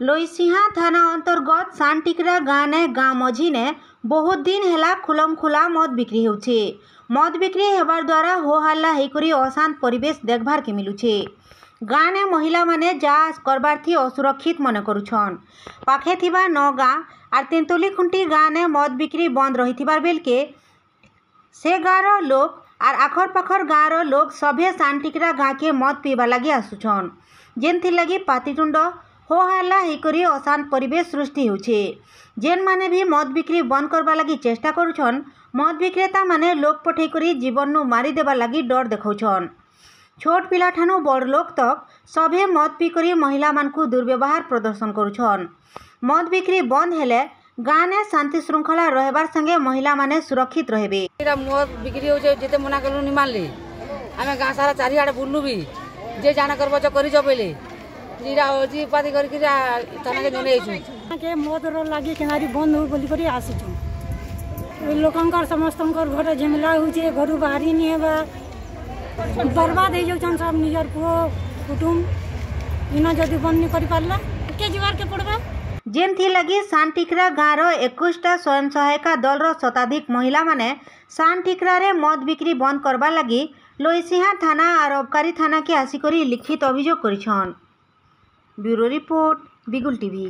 लोईसिंहा थाना अंतर्गत सांटिकरा गाँ ने गाँ मझी ने बहुत दिन है खुलम खुला मद बिक्री होउछे। मद बिक्री हेबार द्वारा हो हल्ला होकर अशांत परिवेश देखबार के मिलुछे। गाँ ने महिला माने जा करबार थी असुरक्षित मन करुछन। पाखे थिबा नगाँ आर तेंतुली खुंटी गाँ ने मद बिक्री बंद रही बेल के से गाँव लोग आर आखर पाखर गाँव लोग सभे सांटिकरा गाँ के मद पीवा लगी आसुछन, जेनथि लगी पाटितुंड हो हल्ला होकर अशांत परिवेश सृष्टि होउछे। जेन माने भी मद बिक्री बंद करबा लगी चेष्टा करुछन, मद विक्रेता माने लोक पठै करी जीवन नु मारी देबा लगी डर देखाउछन। छोट पिला ठानु बड़ लोक तक सभे मद पी करी महिला मानकु दुर्व्यवहार प्रदर्शन करुछन। मद बिक्री बंद हेले गाँ ने शांति श्रृंखला रहबार संगे महिला माने सुरक्षित रहबे। मद बिक्री हो जेते मना करू नि मानले आमे गाँ सारा चारि आडे बुल्लु भी जे जाना करबो जो करी जबेले जीरा जी पाती करके थाना के जने आइछु के मद रो लागी केनारी बंद हो बोली करी आसिछु। लोकंकर समस्तंकर घर झमेला होचे, घर बाहरी नि हेबा बर्बाद हो जाउछन सब निजर को कुटुंब इना जदी बंद नि करि पारला के जीवार के पड़बा। जेनथि लगी सांटिकरा गाँव रो 21टा स्वयं सहायता दल रो शताधिक महिला माने सांटिकरा रे मद बिक्री बंद करबा लगी लोईसिंहा थाना और अबकारी थाना के आसिकरी लिखित अभियोग करिछन। ब्यूरो रिपोर्ट, बिगुल टीवी।